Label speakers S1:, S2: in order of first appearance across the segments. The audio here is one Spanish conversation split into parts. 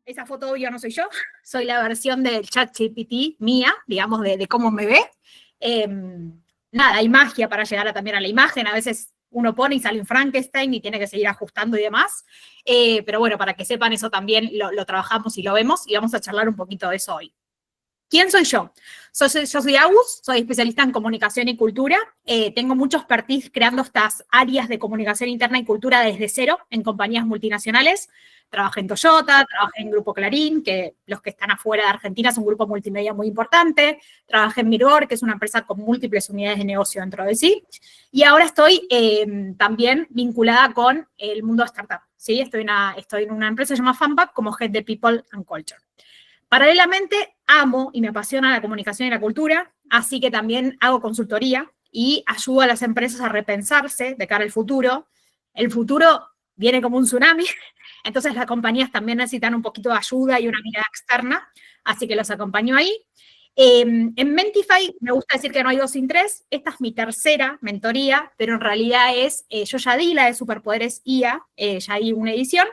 S1: Esa foto obvio no soy yo, soy la versión del ChatGPT mía, digamos, de cómo me ve. Nada, hay magia para llegar también a la imagen, a veces uno pone y sale un Frankenstein y tiene que seguir ajustando y demás, pero bueno, para que sepan eso también lo trabajamos y lo vemos, y vamos a charlar un poquito de eso hoy. ¿Quién soy yo? Yo soy Agus, soy especialista en comunicación y cultura. Tengo mucho expertise creando estas áreas de comunicación interna y cultura desde cero en compañías multinacionales. Trabajé en Toyota, trabajé en Grupo Clarín, que los que están afuera de Argentina es un grupo multimedia muy importante. Trabajé en Mirgor, que es una empresa con múltiples unidades de negocio dentro de sí. Y ahora estoy también vinculada con el mundo de startup. ¿Sí? Estoy en una empresa llamada Fanpack como Head de People and Culture. Paralelamente, amo y me apasiona la comunicación y la cultura, así que también hago consultoría y ayudo a las empresas a repensarse de cara al futuro. El futuro viene como un tsunami, entonces las compañías también necesitan un poquito de ayuda y una mirada externa, así que los acompaño ahí. En Mentify me gusta decir que no hay dos sin tres. Esta es mi tercera mentoría, pero en realidad yo ya di la de Superpoderes IA, ya di una edición,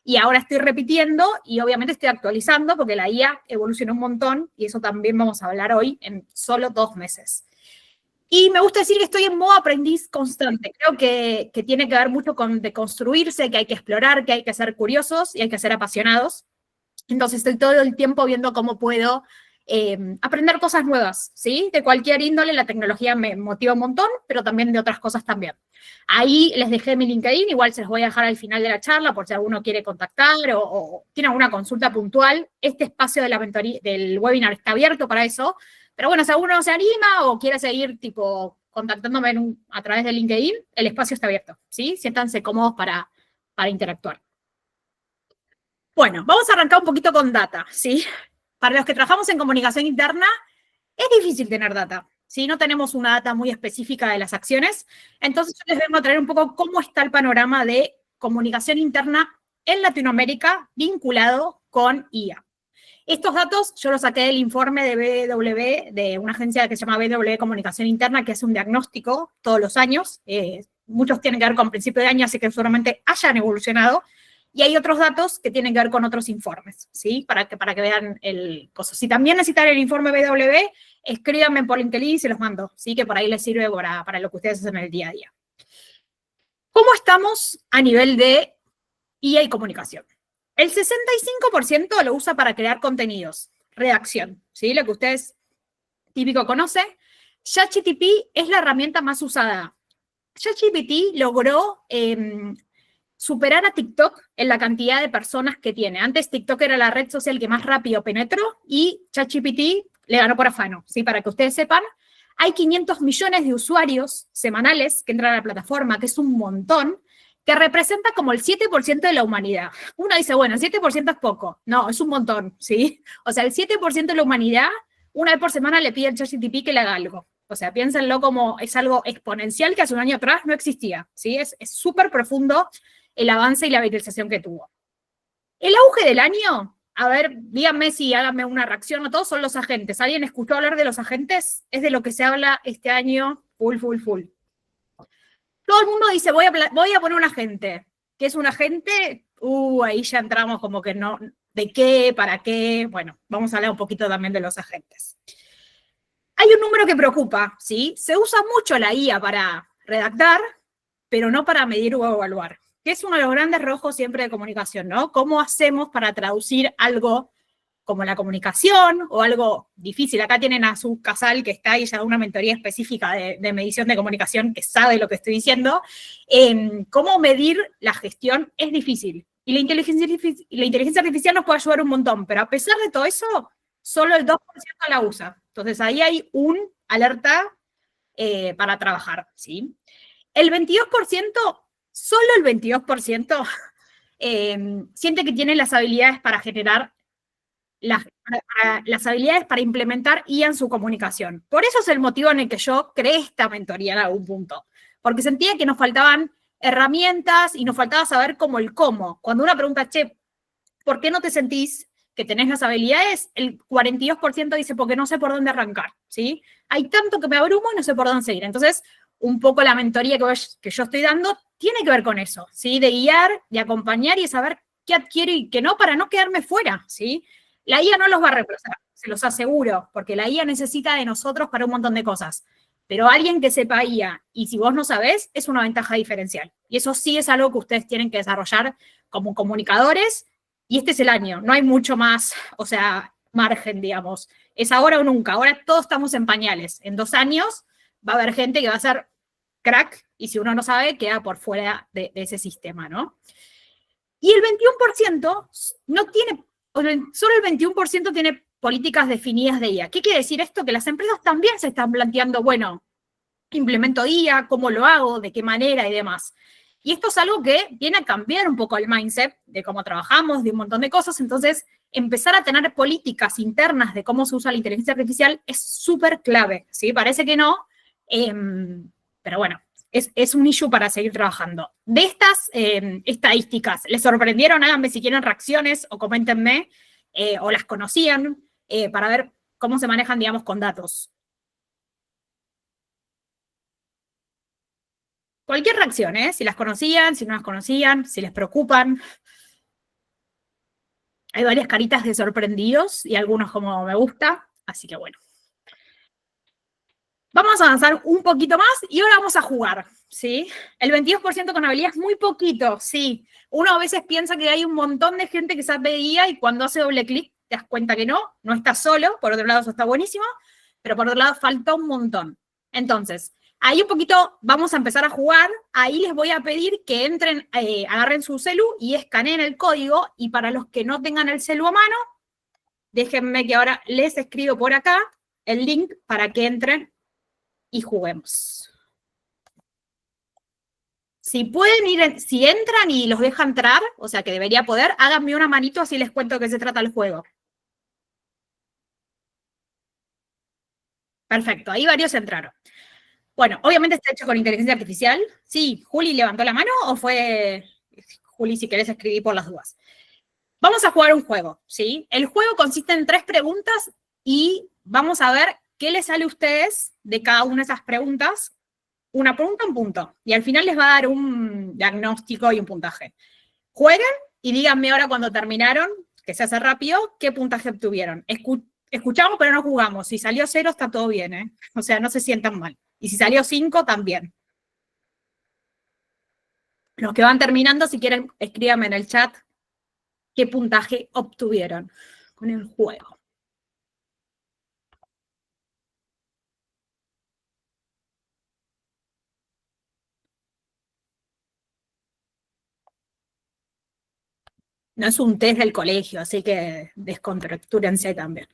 S1: y ahora estoy repitiendo y obviamente estoy actualizando porque la IA evolucionó un montón y eso también vamos a hablar hoy en solo 2 meses. Y me gusta decir que estoy en modo aprendiz constante. Creo que tiene que ver mucho con deconstruirse, que hay que explorar, que hay que ser curiosos y hay que ser apasionados. Entonces estoy todo el tiempo viendo cómo puedo aprender cosas nuevas, ¿sí? De cualquier índole, la tecnología me motiva un montón, pero también de otras cosas también. Ahí les dejé mi LinkedIn, igual se los voy a dejar al final de la charla por si alguno quiere contactar o tiene alguna consulta puntual. Este espacio de la mentoría, del webinar está abierto para eso, pero bueno, si alguno se anima o quiere seguir tipo contactándome a través de LinkedIn, el espacio está abierto, ¿sí? Siéntanse cómodos para interactuar. Bueno, vamos a arrancar un poquito con data, ¿sí? Para los que trabajamos en comunicación interna, es difícil tener data, ¿sí? No tenemos una data muy específica de las acciones. Entonces, yo les vengo a traer un poco cómo está el panorama de comunicación interna en Latinoamérica vinculado con IA. Estos datos yo los saqué del informe de BW, de una agencia que se llama BW Comunicación Interna, que hace un diagnóstico todos los años. Muchos tienen que ver con principio de año, así que seguramente hayan evolucionado. Y hay otros datos que tienen que ver con otros informes, ¿sí? Para que vean el coso. Si también necesitan el informe BW, escríbanme por LinkedIn y se los mando, ¿sí? Que por ahí les sirve para lo que ustedes hacen en el día a día. ¿Cómo estamos a nivel de IA y comunicación? El 65% lo usa para crear contenidos, redacción, ¿sí? Lo que ustedes típico conocen. ChatGPT es la herramienta más usada. ChatGPT logró superar a TikTok en la cantidad de personas que tiene. Antes TikTok era la red social que más rápido penetró y ChatGPT le ganó por afano, ¿sí? Para que ustedes sepan, hay 500 millones de usuarios semanales que entran a la plataforma, que es un montón, que representa como el 7% de la humanidad. Uno dice, bueno, el 7% es poco. No, es un montón, ¿sí? O sea, el 7% de la humanidad, una vez por semana le pide al ChatGPT que le haga algo. O sea, piénsenlo como es algo exponencial que hace un año atrás no existía, ¿sí? Es súper profundo el avance y la viralización que tuvo. El auge del año, a ver, díganme si háganme una reacción, no todos son los agentes. ¿Alguien escuchó hablar de los agentes? Es de lo que se habla este año, full. Todo el mundo dice, voy a poner un agente. ¿Qué es un agente? Ahí ya entramos como que no, ¿de qué? ¿Para qué? Bueno, vamos a hablar un poquito también de los agentes. Hay un número que preocupa, ¿sí? Se usa mucho la IA para redactar, pero no para medir o evaluar, que es uno de los grandes rojos siempre de comunicación, ¿no? ¿Cómo hacemos para traducir algo como la comunicación o algo difícil? Acá tienen a su Casal, que está ahí ya de una mentoría específica de medición de comunicación, que sabe lo que estoy diciendo. ¿Cómo medir la gestión? Es difícil. Y la inteligencia artificial nos puede ayudar un montón, pero a pesar de todo eso, solo el 2% la usa. Entonces ahí hay un alerta para trabajar, ¿sí? El 22%, solo el 22%, siente que tiene las habilidades para generar, las habilidades para implementar IA en su comunicación. Por eso es el motivo en el que yo creé esta mentoría en algún punto, porque sentía que nos faltaban herramientas y nos faltaba saber cómo el cómo. Cuando uno pregunta, che, ¿por qué no te sentís que tenés las habilidades? El 42% dice, porque no sé por dónde arrancar, ¿sí? Hay tanto que me abrumo y no sé por dónde seguir. Entonces, un poco la mentoría que yo estoy dando tiene que ver con eso, ¿sí? De guiar, de acompañar y de saber qué adquiero y qué no para no quedarme fuera, ¿sí? La IA no los va a reemplazar, se los aseguro, porque la IA necesita de nosotros para un montón de cosas. Pero alguien que sepa IA, y si vos no sabés, es una ventaja diferencial. Y eso sí es algo que ustedes tienen que desarrollar como comunicadores, y este es el año, no hay mucho más, o sea, margen, digamos. Es ahora o nunca, ahora todos estamos en pañales. En 2 años va a haber gente que va a ser crack, y si uno no sabe, queda por fuera de ese sistema, ¿no? Y el 21% no tiene, solo el 21% tiene políticas definidas de IA. ¿Qué quiere decir esto? Que las empresas también se están planteando, bueno, implemento IA, cómo lo hago, de qué manera y demás. Y esto es algo que viene a cambiar un poco el mindset de cómo trabajamos, de un montón de cosas. Entonces, empezar a tener políticas internas de cómo se usa la inteligencia artificial es súper clave, ¿sí? Parece que no, pero bueno, es un issue para seguir trabajando. De estas estadísticas, ¿les sorprendieron? Háganme si quieren reacciones o coméntenme, o las conocían, para ver cómo se manejan, digamos, con datos. Cualquier reacción, ¿eh? Si las conocían, si no las conocían, si les preocupan. Hay varias caritas de sorprendidos y algunos como me gusta, así que bueno. Vamos a avanzar un poquito más y ahora vamos a jugar, ¿sí? El 22% con habilidad es muy poquito, sí. Uno a veces piensa que hay un montón de gente que sabe IA y cuando hace doble clic te das cuenta que no estás solo, por otro lado eso está buenísimo, pero por otro lado falta un montón. Entonces, ahí un poquito vamos a empezar a jugar, ahí les voy a pedir que entren, agarren su celu y escaneen el código, y para los que no tengan el celu a mano, déjenme que ahora les escribo por acá el link para que entren y juguemos. Si pueden ir, si entran y los dejan entrar, o sea que debería poder, háganme una manito así les cuento de qué se trata el juego. Perfecto, ahí varios entraron. Bueno, obviamente está hecho con inteligencia artificial. Sí, Juli levantó la mano o fue Juli, si querés escribir por las dudas. Vamos a jugar un juego, ¿sí? El juego consiste en 3 preguntas y vamos a ver qué les sale a ustedes de cada una de esas preguntas. Una pregunta, un punto. Y al final les va a dar un diagnóstico y un puntaje. Jueguen y díganme ahora cuando terminaron, que se hace rápido, qué puntaje obtuvieron. Escuchamos pero no jugamos. Si salió 0 está todo bien, ¿eh? O sea, no se sientan mal. Y si salió 5 también. Los que van terminando, si quieren, escríbanme en el chat qué puntaje obtuvieron con el juego. No es un test del colegio, así que descontractúrense también.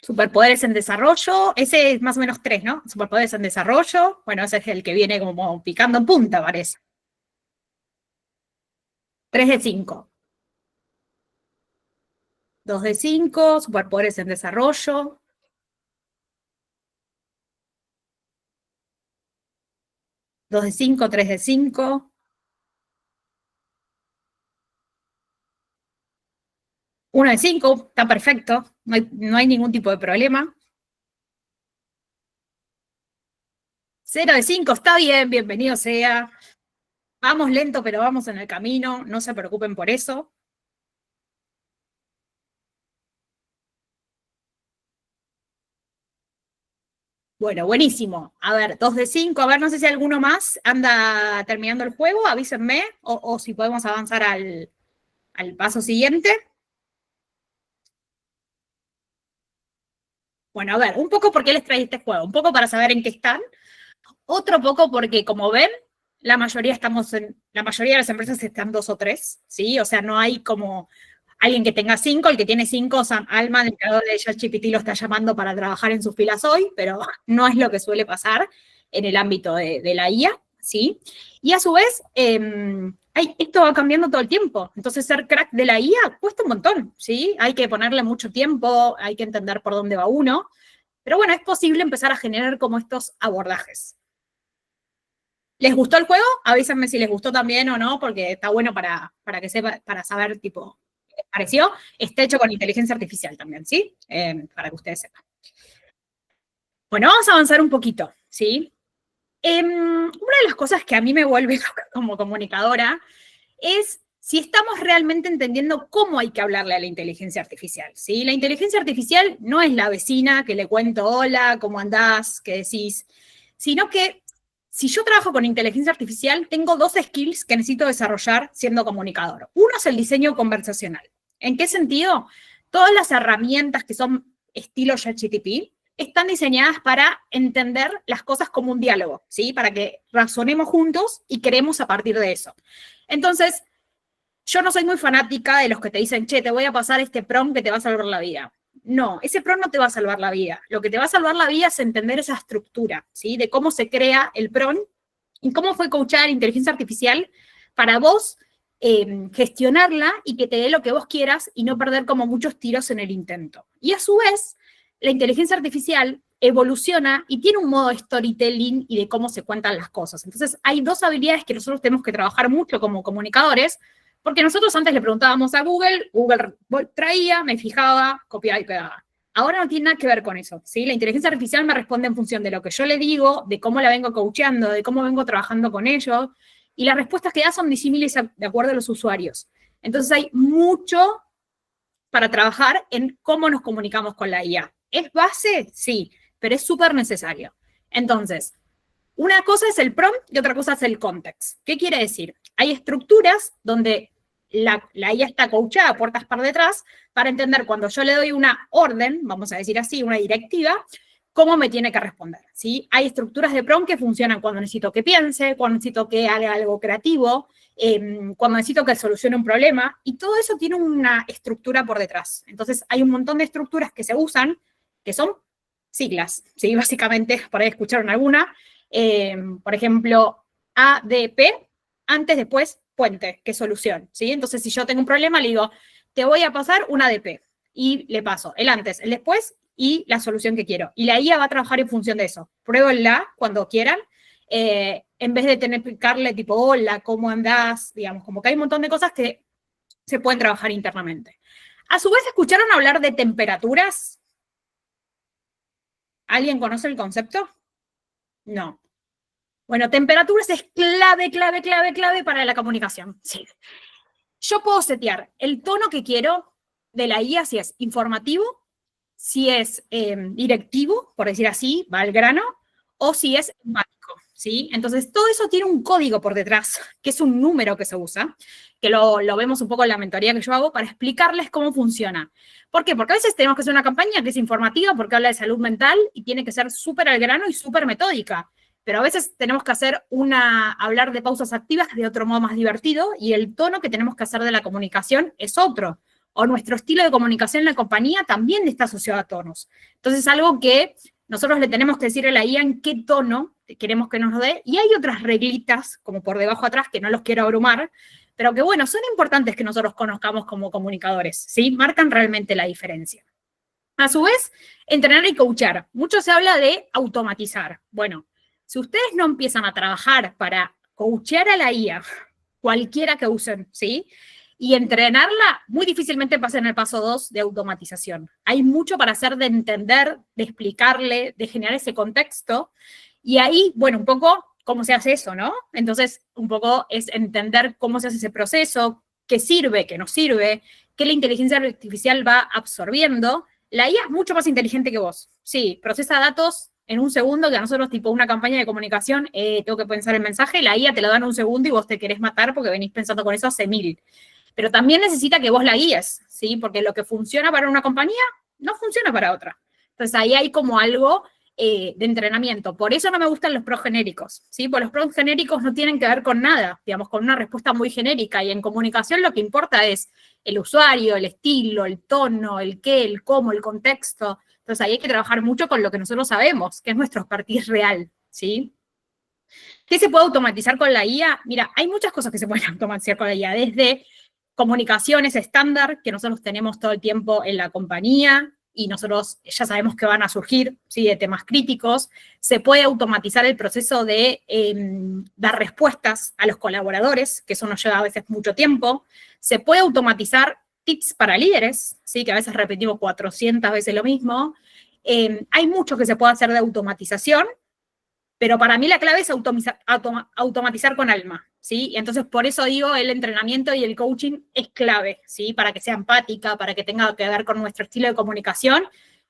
S1: Superpoderes en desarrollo, ese es más o menos 3, ¿no? Superpoderes en desarrollo, bueno, ese es el que viene como picando en punta, parece. 3 de 5. 2 de 5, superpoderes en desarrollo. 2 de 5, 3 de 5. 1 de 5, está perfecto, no hay ningún tipo de problema. 0 de 5, está bien, bienvenido sea. Vamos lento, pero vamos en el camino, no se preocupen por eso. Bueno, buenísimo. A ver, 2 de 5. A ver, no sé si alguno más anda terminando el juego, avísenme, o si podemos avanzar al paso siguiente. Bueno, a ver, un poco por qué les traí este juego, un poco para saber en qué están, otro poco porque, como ven, la mayoría de las empresas están 2 o 3, ¿sí? O sea, no hay como alguien que tenga 5, el que tiene 5, Sam Altman, el creador de ChatGPT, lo está llamando para trabajar en sus filas hoy, pero no es lo que suele pasar en el ámbito de la IA, ¿sí? Y a su vez, esto va cambiando todo el tiempo, entonces ser crack de la IA cuesta un montón, ¿sí? Hay que ponerle mucho tiempo, hay que entender por dónde va uno, pero bueno, es posible empezar a generar como estos abordajes. ¿Les gustó el juego? Avísenme si les gustó también o no, porque está bueno para que sepa, para saber, tipo, pareció, está hecho con inteligencia artificial también, ¿sí? Para que ustedes sepan. Bueno, vamos a avanzar un poquito, ¿sí? Una de las cosas que a mí me vuelve loca como comunicadora es si estamos realmente entendiendo cómo hay que hablarle a la inteligencia artificial, ¿sí? La inteligencia artificial no es la vecina que le cuento hola, cómo andás, qué decís, sino que si yo trabajo con inteligencia artificial, tengo dos skills que necesito desarrollar siendo comunicador. Uno es el diseño conversacional. ¿En qué sentido? Todas las herramientas que son estilo ChatGPT están diseñadas para entender las cosas como un diálogo, ¿sí? Para que razonemos juntos y creemos a partir de eso. Entonces, yo no soy muy fanática de los que te dicen, che, te voy a pasar este prompt que te va a salvar la vida. No, ese prompt no te va a salvar la vida. Lo que te va a salvar la vida es entender esa estructura, ¿sí? De cómo se crea el prompt y cómo fue coachada la inteligencia artificial para vos gestionarla y que te dé lo que vos quieras y no perder como muchos tiros en el intento. Y a su vez, la inteligencia artificial evoluciona y tiene un modo de storytelling y de cómo se cuentan las cosas. Entonces, hay dos habilidades que nosotros tenemos que trabajar mucho como comunicadores, porque nosotros antes le preguntábamos a Google, Google traía, me fijaba, copiaba y pegaba. Ahora no tiene nada que ver con eso, ¿sí? La inteligencia artificial me responde en función de lo que yo le digo, de cómo la vengo coacheando, de cómo vengo trabajando con ellos, y las respuestas que da son disímiles de acuerdo a los usuarios. Entonces hay mucho para trabajar en cómo nos comunicamos con la IA. ¿Es base? Sí, pero es súper necesario. Entonces, una cosa es el prompt y otra cosa es el context. ¿Qué quiere decir? Hay estructuras donde la IA está coachada puertas por detrás para entender cuando yo le doy una orden, vamos a decir así, una directiva, cómo me tiene que responder, ¿sí? Hay estructuras de prompt que funcionan cuando necesito que piense, cuando necesito que haga algo creativo, cuando necesito que solucione un problema, y todo eso tiene una estructura por detrás. Entonces, hay un montón de estructuras que se usan, que son siglas, ¿sí? Básicamente, por ahí escucharon alguna. Por ejemplo, ADP, antes, después, puente, que solución, ¿sí? Entonces, si yo tengo un problema, le digo, te voy a pasar un ADP, y le paso el antes, el después, y la solución que quiero. Y la IA va a trabajar en función de eso. Pruébenla cuando quieran, en vez de tener que explicarle tipo, hola, ¿cómo andás? Digamos, como que hay un montón de cosas que se pueden trabajar internamente. A su vez, ¿escucharon hablar de temperaturas? ¿Alguien conoce el concepto? No. Bueno, temperaturas es clave, clave, clave, clave para la comunicación. Sí. Yo puedo setear el tono que quiero de la IA, si es informativo, si es directivo, por decir así, va al grano, o si es empático, ¿sí? Entonces, todo eso tiene un código por detrás, que es un número que se usa, que lo vemos un poco en la mentoría que yo hago, para explicarles cómo funciona. ¿Por qué? Porque a veces tenemos que hacer una campaña que es informativa porque habla de salud mental y tiene que ser súper al grano y súper metódica. Pero a veces tenemos que hablar de pausas activas de otro modo más divertido y el tono que tenemos que hacer de la comunicación es otro. O nuestro estilo de comunicación en la compañía también está asociado a tonos. Entonces, algo que nosotros le tenemos que decir a la IA en qué tono queremos que nos dé, y hay otras reglitas, como por debajo atrás, que no los quiero abrumar, pero que, bueno, son importantes que nosotros conozcamos como comunicadores, ¿sí? Marcan realmente la diferencia. A su vez, entrenar y coachar. Mucho se habla de automatizar. Bueno, si ustedes no empiezan a trabajar para coachear a la IA, cualquiera que usen, ¿sí? Y entrenarla, muy difícilmente pasen el paso 2 de automatización. Hay mucho para hacer de entender, de explicarle, de generar ese contexto. Y ahí, bueno, un poco cómo se hace eso, ¿no? Entonces, un poco es entender cómo se hace ese proceso, qué sirve, qué no sirve, qué la inteligencia artificial va absorbiendo. La IA es mucho más inteligente que vos. Sí, procesa datos en un segundo, que a nosotros, tipo una campaña de comunicación, tengo que pensar el mensaje, la IA te lo da en un segundo y vos te querés matar porque venís pensando con eso hace 1000. Pero también necesita que vos la guíes, ¿sí? Porque lo que funciona para una compañía no funciona para otra. Entonces ahí hay como algo de entrenamiento. Por eso no me gustan los pros genéricos, ¿sí? Porque los pros genéricos no tienen que ver con nada, digamos, con una respuesta muy genérica. Y en comunicación lo que importa es el usuario, el estilo, el tono, el qué, el cómo, el contexto. Entonces ahí hay que trabajar mucho con lo que nosotros sabemos, que es nuestro expertise real, ¿sí? ¿Qué se puede automatizar con la IA? Mira, hay muchas cosas que se pueden automatizar con la IA, desde comunicaciones estándar que nosotros tenemos todo el tiempo en la compañía y nosotros ya sabemos que van a surgir, ¿sí? De temas críticos. Se puede automatizar el proceso de dar respuestas a los colaboradores, que eso nos lleva a veces mucho tiempo. Se puede automatizar tips para líderes, ¿sí? Que a veces repetimos 400 veces lo mismo. Hay mucho que se puede hacer de automatización, pero para mí la clave es automatizar con alma, ¿sí? Entonces, por eso digo, el entrenamiento y el coaching es clave, ¿sí? Para que sea empática, para que tenga que ver con nuestro estilo de comunicación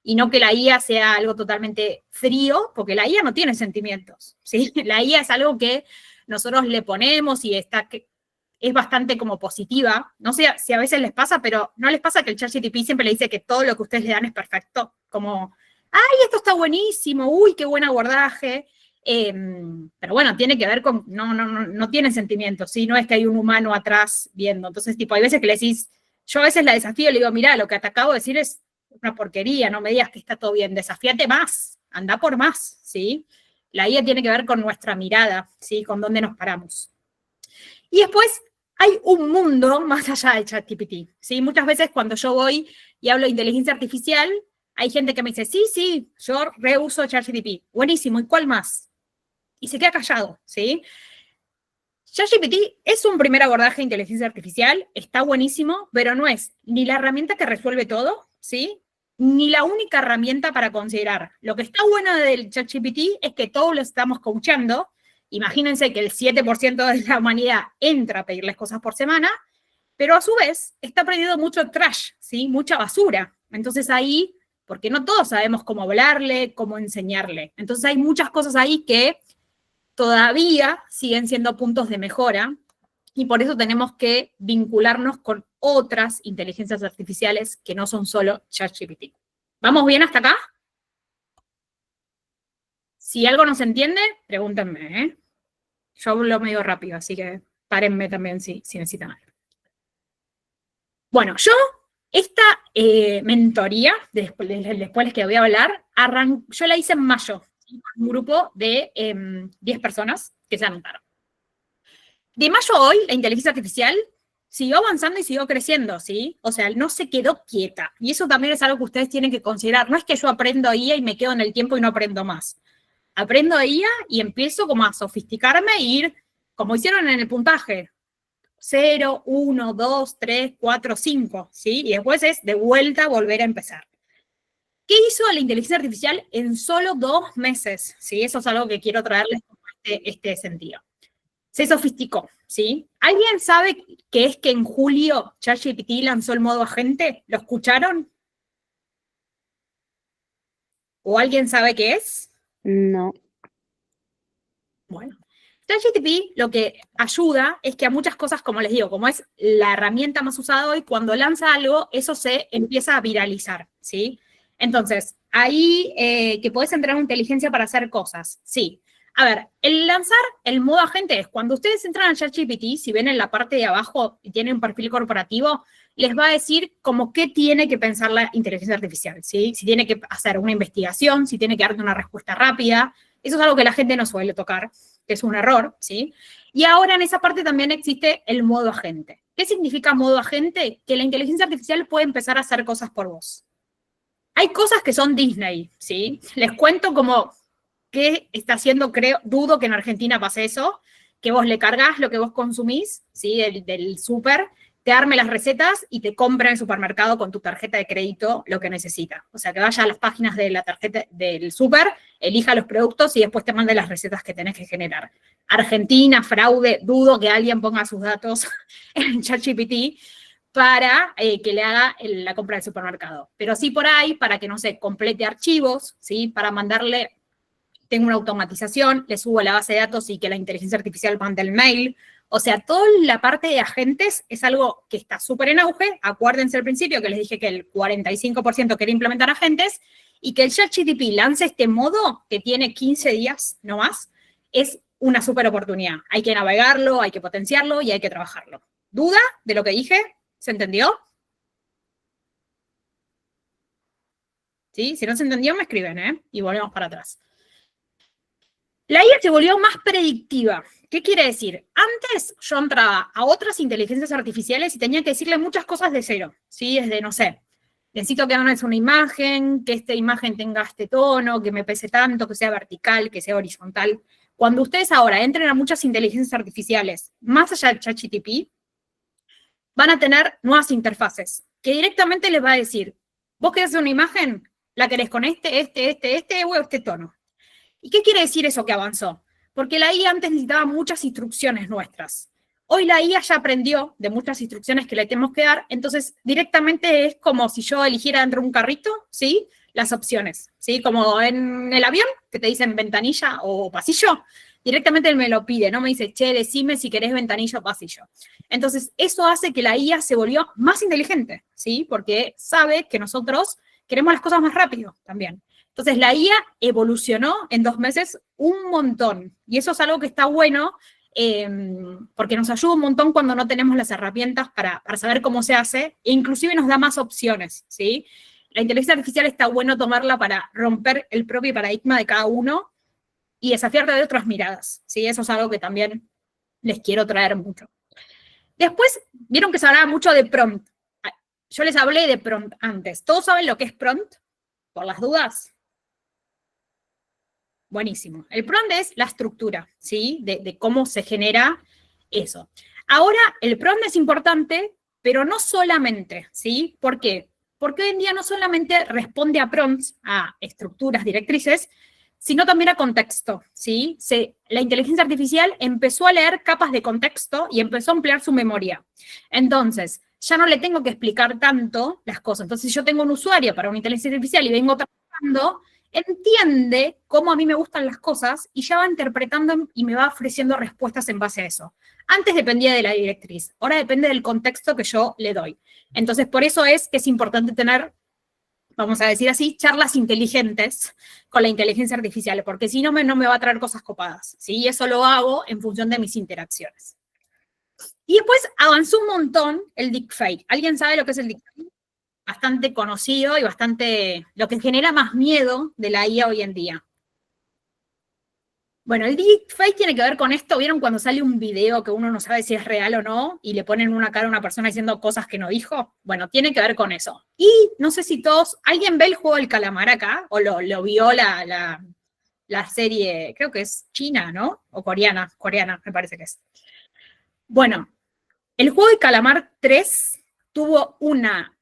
S1: y no que la IA sea algo totalmente frío, porque la IA no tiene sentimientos, ¿sí? La IA es algo que nosotros le ponemos y es bastante como positiva. No sé si a veces les pasa, pero ¿no les pasa que el ChatGPT siempre le dice que todo lo que ustedes le dan es perfecto? Como, ¡ay, esto está buenísimo! ¡Uy, qué buen abordaje! Pero bueno, tiene que ver con, no tiene sentimientos, ¿sí? No es que hay un humano atrás viendo. Entonces, tipo, hay veces que le decís, yo a veces la desafío, le digo, mirá, lo que te acabo de decir es una porquería, no me digas que está todo bien, desafíate más, anda por más, ¿sí? La IA tiene que ver con nuestra mirada, ¿sí? Con dónde nos paramos. Y después hay un mundo más allá de ChatGPT, ¿sí? Muchas veces cuando yo voy y hablo de inteligencia artificial, hay gente que me dice, sí, yo reuso ChatGPT. Buenísimo, ¿y cuál más? Y se queda callado, ¿sí? ChatGPT es un primer abordaje de inteligencia artificial, está buenísimo, pero no es ni la herramienta que resuelve todo, ¿sí? Ni la única herramienta para considerar. Lo que está bueno del ChatGPT es que todos lo estamos coachando. Imagínense que el 7% de la humanidad entra a pedirles cosas por semana, pero a su vez está aprendiendo mucho trash, ¿sí? Mucha basura. Entonces ahí, porque no todos sabemos cómo hablarle, cómo enseñarle. Entonces hay muchas cosas ahí que todavía siguen siendo puntos de mejora y por eso tenemos que vincularnos con otras inteligencias artificiales que no son solo ChatGPT. ¿Vamos bien hasta acá? Si algo no se entiende, pregúntenme, ¿eh? Yo hablo medio rápido, así que párenme también si necesitan algo. Bueno, esta mentoría, después les que voy a hablar, yo la hice en mayo, ¿sí? Con un grupo de 10 personas que se anotaron. De mayo a hoy, la inteligencia artificial siguió avanzando y siguió creciendo, ¿sí? O sea, no se quedó quieta. Y eso también es algo que ustedes tienen que considerar. No es que yo aprendo IA y me quedo en el tiempo y no aprendo más. Aprendo IA y empiezo como a sofisticarme e ir, como hicieron en el puntaje, 0, 1, 2, 3, 4, 5, ¿sí? Y después es de vuelta volver a empezar. ¿Qué hizo la inteligencia artificial en solo 2 meses? ¿Sí? Eso es algo que quiero traerles con este sentido. Se sofisticó, ¿sí? ¿Alguien sabe qué es que en julio ChatGPT lanzó el modo agente? ¿Lo escucharon? ¿O alguien sabe qué es?
S2: No.
S1: Bueno, ChatGPT lo que ayuda es que a muchas cosas, como les digo, como es la herramienta más usada hoy, cuando lanza algo, eso se empieza a viralizar, ¿sí? Entonces, ahí que podés entrenar inteligencia para hacer cosas, sí. A ver, el lanzar el modo agente es cuando ustedes entran a ChatGPT, si ven en la parte de abajo y tienen un perfil corporativo, les va a decir como qué tiene que pensar la inteligencia artificial, ¿sí? Si tiene que hacer una investigación, si tiene que darte una respuesta rápida. Eso es algo que la gente no suele tocar, que es un error, ¿sí? Y ahora en esa parte también existe el modo agente. ¿Qué significa modo agente? Que la inteligencia artificial puede empezar a hacer cosas por vos. Hay cosas que son Disney, ¿sí? Les cuento como qué está haciendo, dudo que en Argentina pase eso, que vos le cargas lo que vos consumís, ¿sí? Del súper, te arme las recetas y te compra en el supermercado con tu tarjeta de crédito lo que necesita. O sea, que vaya a las páginas de la tarjeta del súper, elija los productos y después te mande las recetas que tenés que generar. Argentina, fraude, dudo que alguien ponga sus datos en ChatGPT para que le haga la compra del supermercado. Pero sí por ahí, para que, no sé, complete archivos, ¿sí? Para mandarle, tengo una automatización, le subo a la base de datos y que la inteligencia artificial mande el mail. O sea, toda la parte de agentes es algo que está súper en auge. Acuérdense al principio que les dije que el 45% quería implementar agentes y que el ChatGPT lance este modo que tiene 15 días no más, es una súper oportunidad. Hay que navegarlo, hay que potenciarlo y hay que trabajarlo. ¿Duda de lo que dije? ¿Se entendió? ¿Sí? Si no se entendió, me escriben, ¿eh? Y volvemos para atrás. La IA se volvió más predictiva. ¿Qué quiere decir? Antes yo entraba a otras inteligencias artificiales y tenía que decirle muchas cosas de cero, ¿sí? Desde, no sé, necesito que hagas una imagen, que esta imagen tenga este tono, que me pese tanto, que sea vertical, que sea horizontal. Cuando ustedes ahora entren a muchas inteligencias artificiales, más allá del ChatGPT, van a tener nuevas interfaces, que directamente les va a decir, vos querés hacer una imagen, la querés con este o este tono. ¿Y qué quiere decir eso que avanzó? Porque la IA antes necesitaba muchas instrucciones nuestras. Hoy la IA ya aprendió de muchas instrucciones que le tenemos que dar, entonces directamente es como si yo eligiera dentro de un carrito, ¿sí? Las opciones, ¿sí? Como en el avión, que te dicen ventanilla o pasillo, directamente él me lo pide, no me dice, che, decime si querés ventanilla o pasillo. Entonces, eso hace que la IA se volvió más inteligente, ¿sí? Porque sabe que nosotros queremos las cosas más rápido también. Entonces, la IA evolucionó en 2 meses un montón. Y eso es algo que está bueno, porque nos ayuda un montón cuando no tenemos las herramientas para saber cómo se hace, e inclusive nos da más opciones, ¿sí? La inteligencia artificial está bueno tomarla para romper el propio paradigma de cada uno y desafiarte de otras miradas, ¿sí? Eso es algo que también les quiero traer mucho. Después, vieron que se hablaba mucho de prompt. Yo les hablé de prompt antes. ¿Todos saben lo que es prompt? Por las dudas. Buenísimo. El prompt es la estructura, ¿sí? De cómo se genera eso. Ahora, el prompt es importante, pero no solamente, ¿sí? ¿Por qué? Porque hoy en día no solamente responde a prompts, a estructuras, directrices, sino también a contexto, ¿sí? La inteligencia artificial empezó a leer capas de contexto y empezó a ampliar su memoria. Entonces, ya no le tengo que explicar tanto las cosas. Entonces, si yo tengo un usuario para una inteligencia artificial y vengo trabajando, entiende cómo a mí me gustan las cosas y ya va interpretando y me va ofreciendo respuestas en base a eso. Antes dependía de la directriz, ahora depende del contexto que yo le doy. Entonces, por eso es que es importante tener, vamos a decir así, charlas inteligentes con la inteligencia artificial, porque si no, no me va a traer cosas copadas, ¿sí? Y eso lo hago en función de mis interacciones. Y después avanzó un montón el deepfake. ¿Alguien sabe lo que es el deepfake? Bastante conocido y bastante, lo que genera más miedo de la IA hoy en día. Bueno, el deepfake tiene que ver con esto. ¿Vieron cuando sale un video que uno no sabe si es real o no y le ponen una cara a una persona diciendo cosas que no dijo? Bueno, tiene que ver con eso. Y no sé si todos, ¿alguien ve el juego del calamar acá? ¿O lo vio la serie, creo que es china, ¿no? O coreana, me parece que es. Bueno, el juego de calamar 3 tuvo una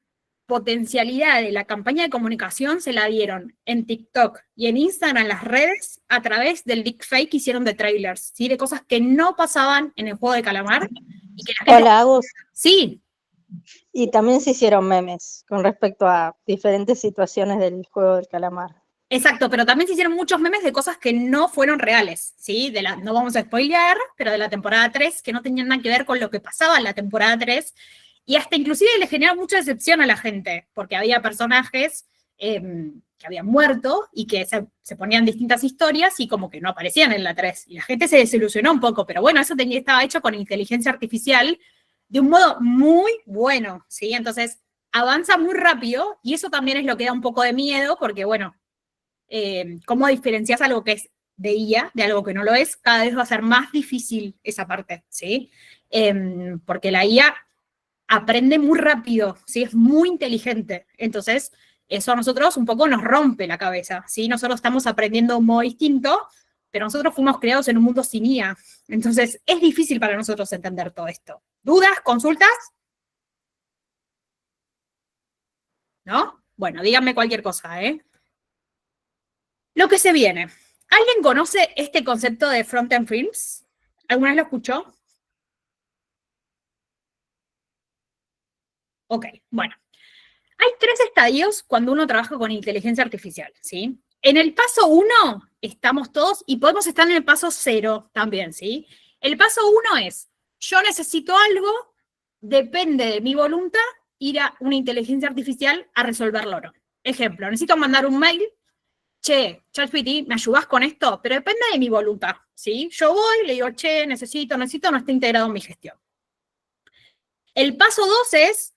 S1: potencialidad de la campaña de comunicación, se la dieron en TikTok y en Instagram, en las redes, a través del deepfake que hicieron de trailers, ¿sí? De cosas que no pasaban en el juego de calamar. Y que la gente...
S2: Hola, Agus.
S1: Sí.
S2: Y también se hicieron memes con respecto a diferentes situaciones del juego del calamar.
S1: Exacto, pero también se hicieron muchos memes de cosas que no fueron reales, ¿sí? No vamos a spoilear, pero de la temporada 3, que no tenían nada que ver con lo que pasaba en la temporada 3, y hasta inclusive le generó mucha decepción a la gente, porque había personajes que habían muerto y que se ponían distintas historias y como que no aparecían en la 3, y la gente se desilusionó un poco, pero bueno, eso estaba hecho con inteligencia artificial de un modo muy bueno, ¿sí? Entonces, avanza muy rápido, y eso también es lo que da un poco de miedo, porque bueno, cómo diferencias algo que es de IA de algo que no lo es, cada vez va a ser más difícil esa parte, ¿sí? Porque la IA aprende muy rápido, ¿sí? Es muy inteligente. Entonces, eso a nosotros un poco nos rompe la cabeza, ¿sí? Nosotros estamos aprendiendo de un modo distinto, pero nosotros fuimos creados en un mundo sin IA. Entonces, es difícil para nosotros entender todo esto. ¿Dudas? ¿Consultas? ¿No? Bueno, díganme cualquier cosa, ¿eh? Lo que se viene. ¿Alguien conoce este concepto de front-end films? ¿Alguna vez lo escuchó? Ok, bueno. Hay 3 estadios cuando uno trabaja con inteligencia artificial, ¿sí? En el paso 1 estamos todos y podemos estar en el paso 0 también, ¿sí? El paso 1 es, yo necesito algo, depende de mi voluntad, ir a una inteligencia artificial a resolverlo o no. Ejemplo, necesito mandar un mail, che, ChatGPT, ¿me ayudás con esto? Pero depende de mi voluntad, ¿sí? Yo voy, le digo, che, necesito, no está integrado en mi gestión. El paso 2 es,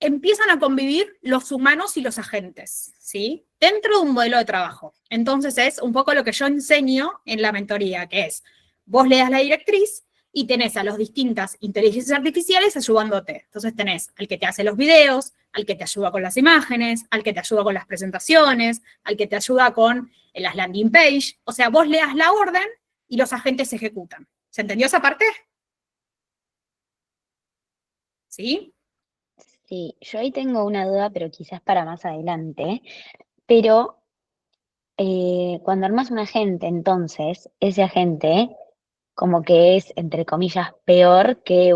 S1: empiezan a convivir los humanos y los agentes, ¿sí? Dentro de un modelo de trabajo. Entonces es un poco lo que yo enseño en la mentoría, que es, vos le das la directriz y tenés a las distintas inteligencias artificiales ayudándote. Entonces tenés al que te hace los videos, al que te ayuda con las imágenes, al que te ayuda con las presentaciones, al que te ayuda con las landing page. O sea, vos le das la orden y los agentes se ejecutan. ¿Se entendió esa parte? ¿Sí?
S3: Sí, yo ahí tengo una duda, pero quizás para más adelante. Pero cuando armas un agente, entonces, ese agente como que es, entre comillas, peor que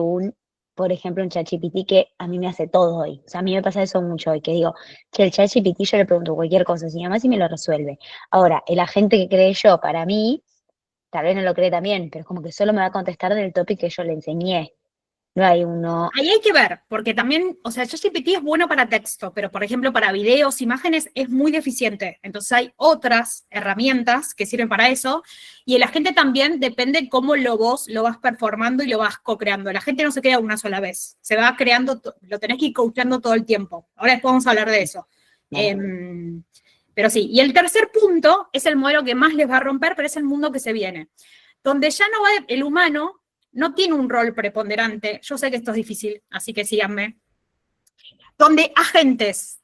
S3: por ejemplo, un ChatGPT que a mí me hace todo hoy. O sea, a mí me pasa eso mucho hoy, que digo, que el ChatGPT yo le pregunto cualquier cosa, si más y me lo resuelve. Ahora, el agente que creé yo, para mí, tal vez no lo cree también, pero es como que solo me va a contestar del topic que yo le enseñé. No hay uno.
S1: Ahí hay que ver, porque también, o sea, ChatGPT es bueno para texto, pero por ejemplo para videos, imágenes es muy deficiente. Entonces hay otras herramientas que sirven para eso y el agente también depende cómo vos lo vas performando y lo vas co-creando. La gente no se queda una sola vez, se va creando, lo tenés que ir coachando todo el tiempo. Ahora después vamos a hablar de eso. Pero sí, y el tercer punto es el modelo que más les va a romper, pero es el mundo que se viene, donde ya no va el humano, no tiene un rol preponderante. Yo sé que esto es difícil, así que síganme. Donde agentes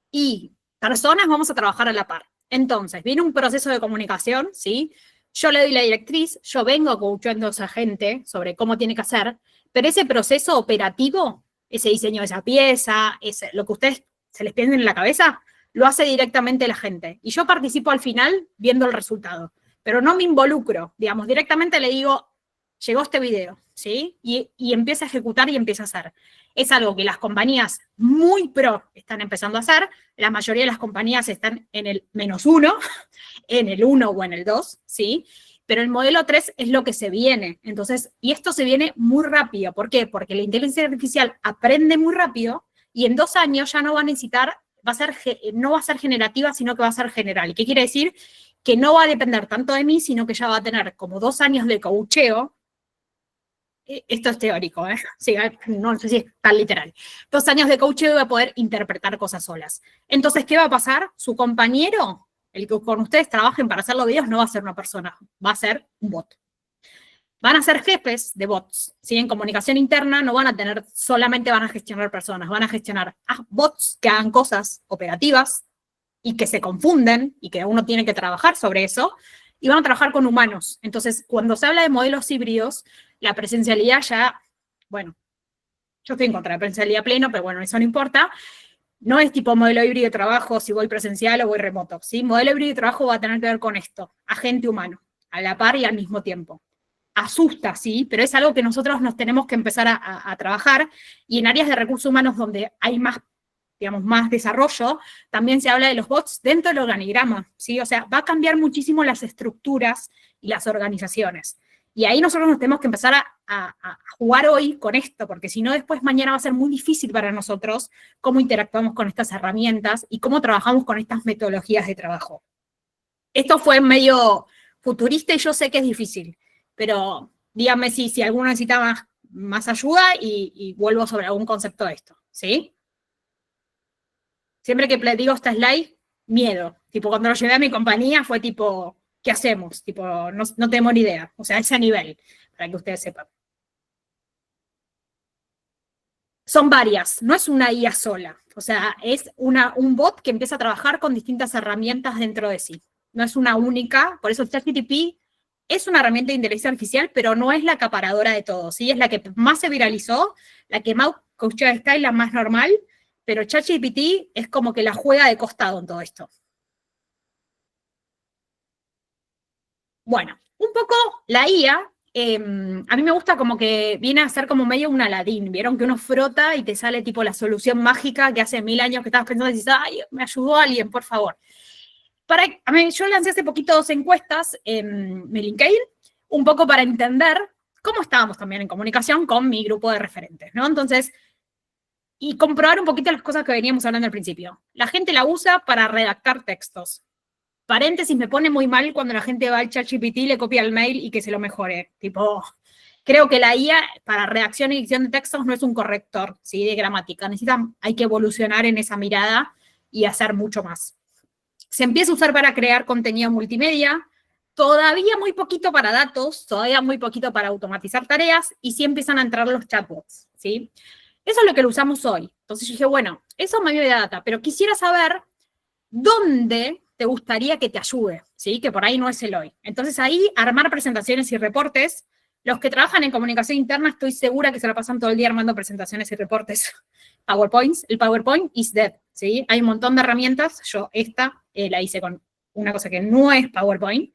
S1: y personas vamos a trabajar a la par. Entonces, viene un proceso de comunicación, ¿sí? Yo le doy la directriz, yo vengo coachando a esa gente sobre cómo tiene que hacer, pero ese proceso operativo, ese diseño de esa pieza, lo que ustedes se les piensa en la cabeza, lo hace directamente la gente. Y yo participo al final viendo el resultado, pero no me involucro, digamos, directamente le digo, llegó este video, ¿sí? Y empieza a ejecutar y empieza a hacer. Es algo que las compañías muy pro están empezando a hacer, la mayoría de las compañías están en el -1, en el 1 o en el 2, ¿sí? Pero el modelo 3 es lo que se viene. Entonces, y esto se viene muy rápido. ¿Por qué? Porque la inteligencia artificial aprende muy rápido y en 2 años ya no va a necesitar, no va a ser generativa, sino que va a ser general. ¿Qué quiere decir? Que no va a depender tanto de mí, sino que ya va a tener como 2 años de coacheo. Esto es teórico, ¿eh? Sí, no sé si es tan literal. 2 años de coaching va a poder interpretar cosas solas. Entonces, ¿qué va a pasar? Su compañero, el que con ustedes trabajen para hacer los videos, no va a ser una persona, va a ser un bot. Van a ser jefes de bots. ¿Sí? En comunicación interna no van a tener, solamente van a gestionar personas, van a gestionar bots que hagan cosas operativas y que se confunden y que uno tiene que trabajar sobre eso, y van a trabajar con humanos. Entonces, cuando se habla de modelos híbridos, la presencialidad ya, bueno, yo estoy en contra de presencialidad pleno, pero bueno, eso no importa. No es tipo modelo híbrido de trabajo, si voy presencial o voy remoto, ¿sí? Modelo híbrido de trabajo va a tener que ver con esto, agente humano, a la par y al mismo tiempo. Asusta, sí, pero es algo que nosotros nos tenemos que empezar a trabajar, y en áreas de recursos humanos donde hay más, digamos, más desarrollo, también se habla de los bots dentro del organigrama, ¿sí? O sea, va a cambiar muchísimo las estructuras y las organizaciones. Y ahí nosotros nos tenemos que empezar a jugar hoy con esto, porque si no, después mañana va a ser muy difícil para nosotros cómo interactuamos con estas herramientas y cómo trabajamos con estas metodologías de trabajo. Esto fue medio futurista y yo sé que es difícil, pero díganme si alguno necesita más ayuda y vuelvo sobre algún concepto de esto, ¿sí? Siempre que digo esta slide, miedo. Tipo, cuando lo llevé a mi compañía fue tipo, ¿qué hacemos? Tipo, no tenemos ni idea. O sea, a ese nivel, para que ustedes sepan. Son varias, no es una IA sola. O sea, es un bot que empieza a trabajar con distintas herramientas dentro de sí. No es una única, por eso ChatGPT es una herramienta de inteligencia artificial, pero no es la acaparadora de todo, ¿sí? Es la que más se viralizó, la que más coachada está y la más normal, pero ChatGPT es como que la juega de costado en todo esto. Bueno, un poco la IA, a mí me gusta como que viene a ser como medio un Aladín. Vieron que uno frota y te sale tipo la solución mágica que hace 1000 años que estabas pensando y dices, ay, me ayudó alguien, por favor. Yo lancé hace poquito 2 encuestas en mi LinkedIn, un poco para entender cómo estábamos también en comunicación con mi grupo de referentes, ¿no? Entonces, y comprobar un poquito las cosas que veníamos hablando al principio. La gente la usa para redactar textos. Paréntesis, me pone muy mal cuando la gente va al ChatGPT, le copia el mail y que se lo mejore. Tipo, creo que la IA para redacción y edición de textos no es un corrector, ¿sí? De gramática. Hay que evolucionar en esa mirada y hacer mucho más. Se empieza a usar para crear contenido multimedia, todavía muy poquito para datos, todavía muy poquito para automatizar tareas, y sí empiezan a entrar los chatbots, ¿sí? Eso es lo que lo usamos hoy. Entonces yo dije, bueno, eso me ayuda data, pero quisiera saber dónde te gustaría que te ayude, ¿sí? Que por ahí no es el hoy. Entonces ahí armar presentaciones y reportes Los que trabajan en comunicación interna, estoy segura que se la pasan todo el día armando presentaciones y reportes. PowerPoints, el PowerPoint is dead, ¿sí? Hay un montón de herramientas, yo esta la hice con una cosa que no es PowerPoint.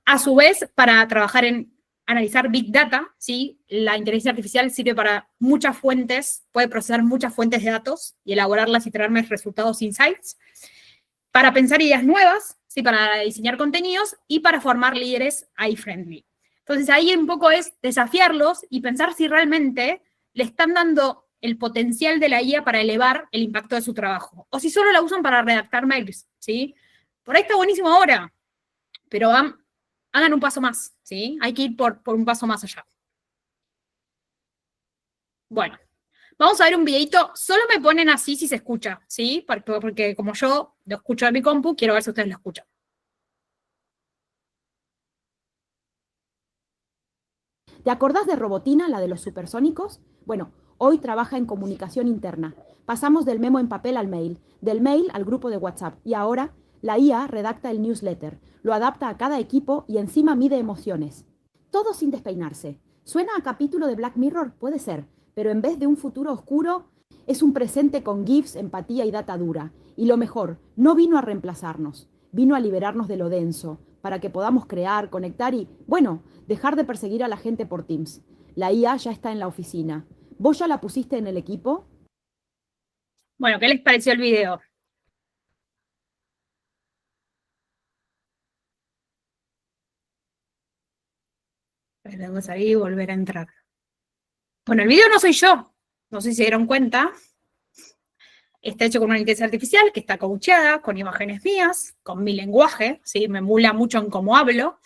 S1: A su vez, para trabajar en analizar Big Data, ¿sí? La inteligencia artificial sirve para muchas fuentes, puede procesar muchas fuentes de datos y elaborarlas y traerme resultados, insights, para pensar ideas nuevas, ¿sí? Para diseñar contenidos y para formar líderes AI-friendly. Entonces ahí un poco es desafiarlos y pensar si realmente le están dando el potencial de la IA para elevar el impacto de su trabajo, o si solo la usan para redactar mails, ¿sí? Por ahí está buenísimo ahora, pero hagan un paso más, ¿sí? Hay que ir por un paso más allá. Bueno, vamos a ver un videito, solo me ponen así si se escucha, ¿sí? Porque como yo lo escucho de mi compu, quiero ver si ustedes lo escuchan.
S4: ¿Te acordás de Robotina, la de los supersónicos? Bueno, hoy trabaja en comunicación interna. Pasamos del memo en papel al mail, del mail al grupo de WhatsApp y ahora la IA redacta el newsletter, lo adapta a cada equipo y encima mide emociones. Todo sin despeinarse. ¿Suena a capítulo de Black Mirror? Puede ser, pero en vez de un futuro oscuro, es un presente con GIFs, empatía y data dura. Y lo mejor, no vino a reemplazarnos, vino a liberarnos de lo denso, para que podamos crear, conectar y, bueno, dejar de perseguir a la gente por Teams. La IA ya está en la oficina. ¿Vos ya la pusiste en el equipo?
S1: Bueno, ¿qué les pareció el video? Vamos ahí y volver a entrar. Bueno, el video no soy yo. No sé si se dieron cuenta. Está hecho con una inteligencia artificial que está coacheada, con imágenes mías, con mi lenguaje, ¿sí? Me emula mucho en cómo hablo.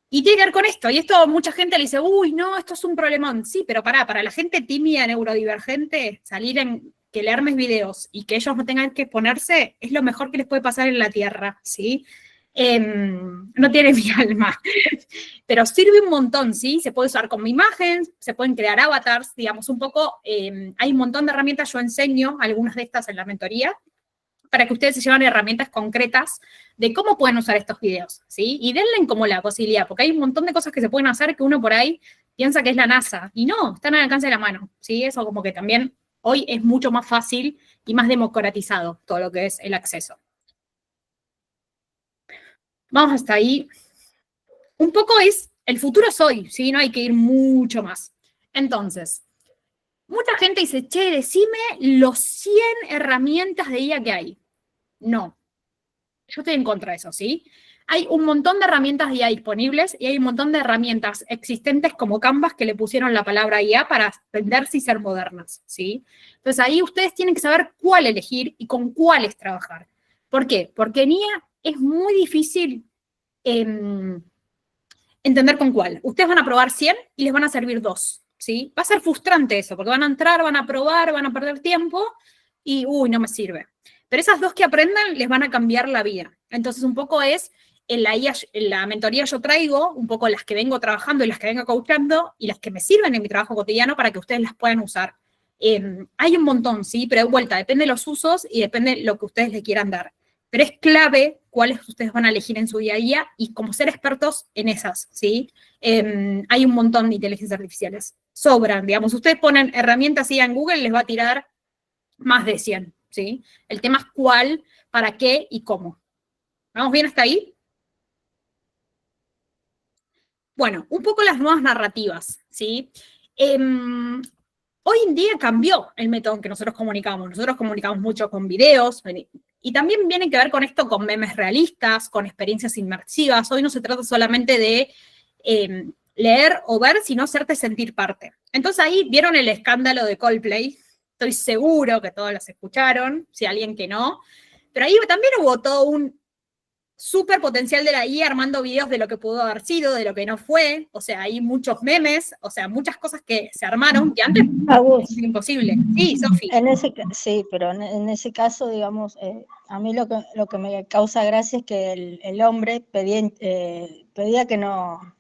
S1: Y tiene que ver con esto. Y esto mucha gente le dice, uy, no, esto es un problemón. Sí, pero para la gente tímida, neurodivergente, salir en que leer mis videos y que ellos no tengan que exponerse es lo mejor que les puede pasar en la Tierra, ¿sí? No tiene mi alma. Pero sirve un montón, ¿sí? Se puede usar como imagen, se pueden crear avatars, digamos, un poco, hay un montón de herramientas, yo enseño algunas de estas en la mentoría, para que ustedes se lleven herramientas concretas de cómo pueden usar estos videos, ¿sí? Y denle como la posibilidad, porque hay un montón de cosas que se pueden hacer que uno por ahí piensa que es la NASA, y no, están al alcance de la mano, ¿sí? Eso como que también hoy es mucho más fácil y más democratizado todo lo que es el acceso. Vamos hasta ahí. Un poco es, el futuro es hoy, ¿sí? No hay que ir mucho más. Entonces, mucha gente dice, che, decime los 100 herramientas de IA que hay. No, yo estoy en contra de eso, ¿sí? Hay un montón de herramientas de IA disponibles y hay un montón de herramientas existentes como Canvas que le pusieron la palabra IA para venderse y ser modernas, ¿sí? Entonces ahí ustedes tienen que saber cuál elegir y con cuáles trabajar. ¿Por qué? Porque en IA es muy difícil entender con cuál. Ustedes van a probar 100 y les van a servir 2, ¿sí? Va a ser frustrante eso, porque van a entrar, van a probar, van a perder tiempo y, uy, no me sirve. Pero esas 2 que aprendan les van a cambiar la vida. Entonces, un poco es, en la mentoría yo traigo un poco las que vengo trabajando y las que vengo coachando y las que me sirven en mi trabajo cotidiano para que ustedes las puedan usar. Hay un montón, ¿sí? Pero de vuelta, depende de los usos y depende de lo que ustedes le quieran dar. Pero es clave cuáles ustedes van a elegir en su día a día y como ser expertos en esas, ¿sí? Hay un montón de inteligencias artificiales. Sobran, digamos. Ustedes ponen herramientas IA en Google, les va a tirar más de 100, ¿sí? El tema es cuál, para qué y cómo. ¿Vamos bien hasta ahí? Bueno, un poco las nuevas narrativas, ¿sí? Hoy en día cambió el método en que nosotros comunicamos. Nosotros comunicamos mucho con videos y también viene que ver con esto, con memes realistas, con experiencias inmersivas. Hoy no se trata solamente de leer o ver, sino hacerte sentir parte. Entonces ahí vieron el escándalo de Coldplay. Estoy seguro que todos los escucharon, si alguien que no. Pero ahí también hubo todo un súper potencial de la IA armando videos de lo que pudo haber sido, de lo que no fue. O sea, hay muchos memes, o sea, muchas cosas que se armaron que antes era imposible. Sí, Sofi.
S2: Sí, pero en ese caso, digamos, a mí lo que me causa gracia es que el hombre pedía que no,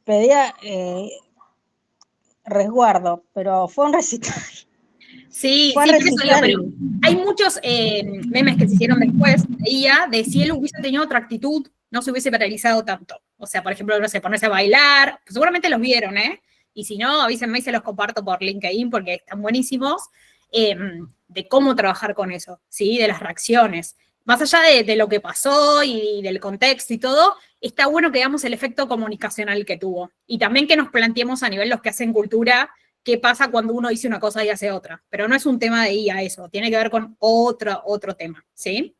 S2: pedía resguardo, pero fue un recital.
S1: Sí, pero hay muchos memes que se hicieron después de IA de si él hubiese tenido otra actitud, no se hubiese paralizado tanto. O sea, por ejemplo, no sé, ponerse a bailar, pues seguramente los vieron, ¿eh? Y si no, avísenme y se los comparto por LinkedIn porque están buenísimos, de cómo trabajar con eso, ¿sí? De las reacciones. Más allá de lo que pasó y del contexto y todo, está bueno que veamos el efecto comunicacional que tuvo. Y también que nos planteemos a nivel los que hacen cultura, qué pasa cuando uno dice una cosa y hace otra. Pero no es un tema de IA eso, tiene que ver con otro tema, ¿sí?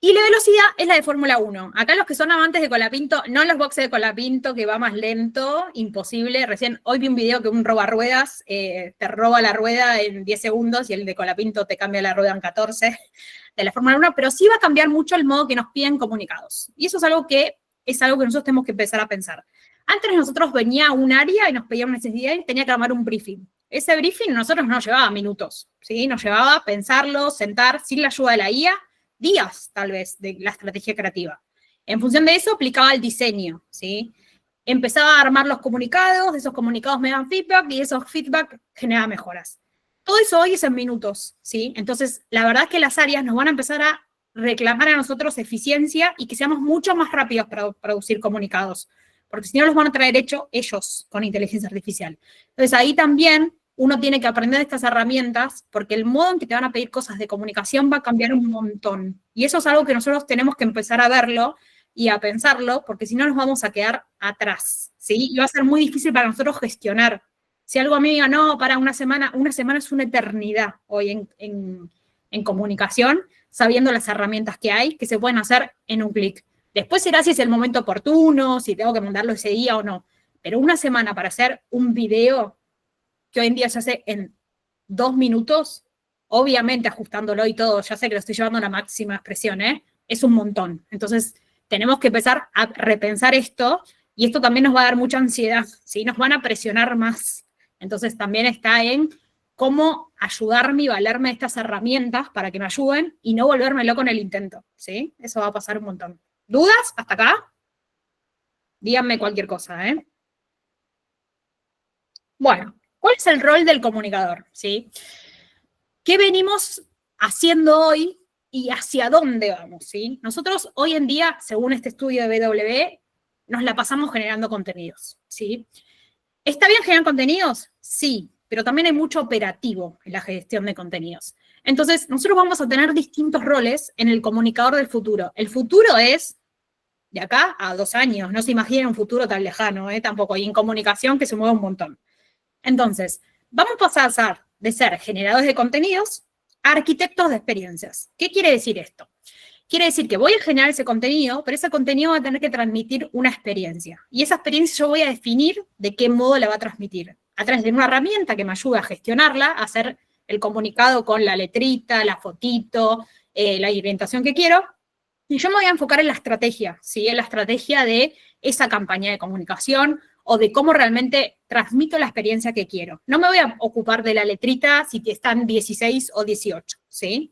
S1: Y la velocidad es la de Fórmula 1. Acá los que son amantes de Colapinto, no los boxes de Colapinto, que va más lento, imposible. Recién hoy vi un video que un roba ruedas te roba la rueda en 10 segundos y el de Colapinto te cambia la rueda en 14 de la Fórmula 1, pero sí va a cambiar mucho el modo que nos piden comunicados. Y eso es algo que nosotros tenemos que empezar a pensar. Antes nosotros venía un área y nos pedía una necesidad y tenía que armar un briefing. Ese briefing nosotros no nos llevaba minutos, ¿sí? Nos llevaba pensarlo, sentar, sin la ayuda de la IA, días, tal vez, de la estrategia creativa. En función de eso, aplicaba el diseño, ¿sí? Empezaba a armar los comunicados, de esos comunicados me dan feedback y esos feedback generan mejoras. Todo eso hoy es en minutos, ¿sí? Entonces, la verdad es que las áreas nos van a empezar a reclamar a nosotros eficiencia y que seamos mucho más rápidos para producir comunicados, porque si no los van a traer hecho ellos con inteligencia artificial. Entonces, ahí también uno tiene que aprender estas herramientas porque el modo en que te van a pedir cosas de comunicación va a cambiar un montón. Y eso es algo que nosotros tenemos que empezar a verlo y a pensarlo, porque si no nos vamos a quedar atrás, ¿sí? Y va a ser muy difícil para nosotros gestionar. Si algo a mí diga, no, para una semana es una eternidad hoy en comunicación, sabiendo las herramientas que hay, que se pueden hacer en un clic. Después será si es el momento oportuno, si tengo que mandarlo ese día o no. Pero una semana para hacer un video que hoy en día se hace en 2 minutos, obviamente ajustándolo y todo, ya sé que lo estoy llevando a la máxima expresión, es un montón. Entonces, tenemos que empezar a repensar esto, y esto también nos va a dar mucha ansiedad, ¿sí? Nos van a presionar más. Entonces, también está en cómo ayudarme y valerme de estas herramientas para que me ayuden y no volverme loco en el intento, ¿sí? Eso va a pasar un montón. ¿Dudas hasta acá? Díganme cualquier cosa, ¿eh? Bueno, ¿cuál es el rol del comunicador? ¿Sí? ¿Qué venimos haciendo hoy y hacia dónde vamos? ¿Sí? Nosotros hoy en día, según este estudio de BW, nos la pasamos generando contenidos. ¿Sí? ¿Está bien generar contenidos? Sí, pero también hay mucho operativo en la gestión de contenidos. Entonces, nosotros vamos a tener distintos roles en el comunicador del futuro. El futuro es de acá a 2 años. No se imaginen un futuro tan lejano, tampoco. Y en comunicación que se mueve un montón. Entonces, vamos a pasar de ser generadores de contenidos a arquitectos de experiencias. ¿Qué quiere decir esto? Quiere decir que voy a generar ese contenido, pero ese contenido va a tener que transmitir una experiencia. Y esa experiencia yo voy a definir de qué modo la va a transmitir. A través de una herramienta que me ayude a gestionarla, a hacer el comunicado con la letrita, la fotito, la orientación que quiero. Y yo me voy a enfocar en la estrategia, ¿sí? En la estrategia de esa campaña de comunicación, o de cómo realmente transmito la experiencia que quiero. No me voy a ocupar de la letrita si están 16 o 18, ¿sí?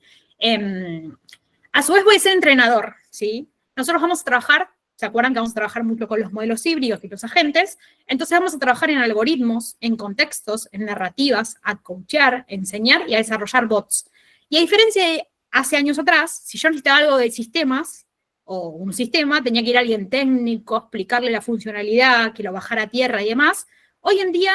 S1: A su vez voy a ser entrenador, ¿sí? Nosotros vamos a trabajar, ¿se acuerdan que vamos a trabajar mucho con los modelos híbridos y los agentes? Entonces vamos a trabajar en algoritmos, en contextos, en narrativas, a coachear, enseñar y a desarrollar bots. Y a diferencia de hace años atrás, si yo necesitaba algo de sistemas, o un sistema, tenía que ir a alguien técnico, explicarle la funcionalidad, que lo bajara a tierra y demás. Hoy en día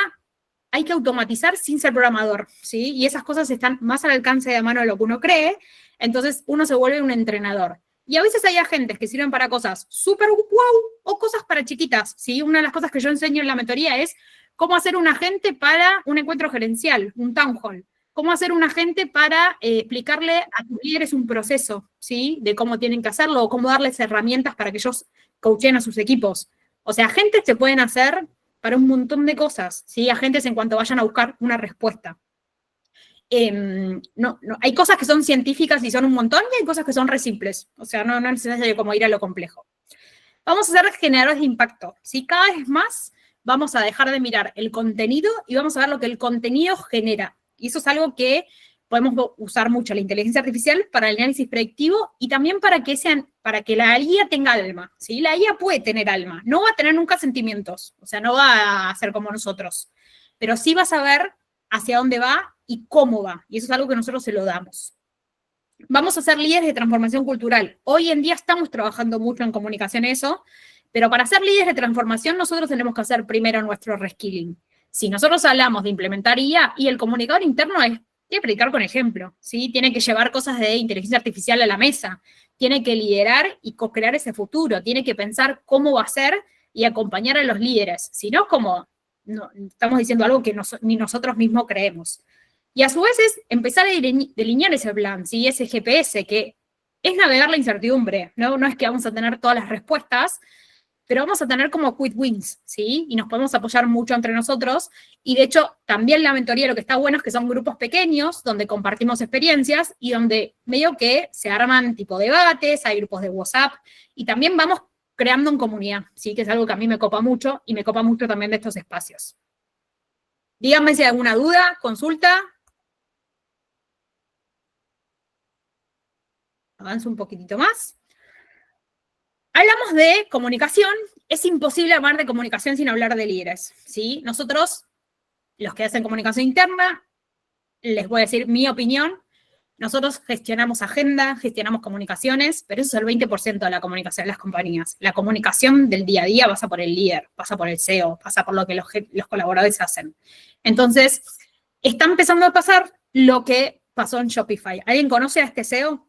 S1: hay que automatizar sin ser programador, ¿sí? Y esas cosas están más al alcance de la mano de lo que uno cree, entonces uno se vuelve un entrenador. Y a veces hay agentes que sirven para cosas súper wow o cosas para chiquitas, ¿sí? Una de las cosas que yo enseño en la mentoría es cómo hacer un agente para un encuentro gerencial, un town hall. Cómo hacer un agente para explicarle a tus líderes un proceso, ¿sí? De cómo tienen que hacerlo, o cómo darles herramientas para que ellos coachen a sus equipos. O sea, agentes se pueden hacer para un montón de cosas, ¿sí? Agentes en cuanto vayan a buscar una respuesta. Hay cosas que son científicas y son un montón, y hay cosas que son re simples. O sea, no es necesario como ir a lo complejo. Vamos a ser generadores de impacto, ¿sí? Cada vez más vamos a dejar de mirar el contenido y vamos a ver lo que el contenido genera. Y eso es algo que podemos usar mucho, la inteligencia artificial, para el análisis predictivo y también para que la IA tenga alma, ¿sí? La IA puede tener alma, no va a tener nunca sentimientos, o sea, no va a ser como nosotros, pero sí va a saber hacia dónde va y cómo va, y eso es algo que nosotros se lo damos. vamos a ser líderes de transformación cultural. Hoy en día estamos trabajando mucho en comunicación eso, pero para ser líderes de transformación nosotros tenemos que hacer primero nuestro reskilling. Si nosotros hablamos de implementar IA y el comunicador interno tiene que predicar con ejemplo, ¿sí? Tiene que llevar cosas de inteligencia artificial a la mesa, tiene que liderar y co-crear ese futuro, tiene que pensar cómo va a ser y acompañar a los líderes, si no, como no, estamos diciendo algo que ni nosotros mismos creemos. Y a su vez es empezar a delinear ese plan, ¿sí? Ese GPS, que es navegar la incertidumbre, ¿no? No es que vamos a tener todas las respuestas, pero vamos a tener como quick wins, ¿sí? Y nos podemos apoyar mucho entre nosotros. Y de hecho, también la mentoría lo que está bueno es que son grupos pequeños, donde compartimos experiencias y donde medio que se arman tipo debates, hay grupos de WhatsApp, y también vamos creando en comunidad, ¿sí? Que es algo que a mí me copa mucho, y me copa mucho también de estos espacios. Díganme si hay alguna duda, consulta. Avanzo un poquitito más. Hablamos de comunicación. Es imposible hablar de comunicación sin hablar de líderes, ¿sí? Nosotros, los que hacen comunicación interna, les voy a decir mi opinión. Nosotros gestionamos agenda, gestionamos comunicaciones, pero eso es el 20% de la comunicación de las compañías. La comunicación del día a día pasa por el líder, pasa por el CEO, pasa por lo que los colaboradores hacen. Entonces, está empezando a pasar lo que pasó en Shopify. ¿Alguien conoce a este CEO?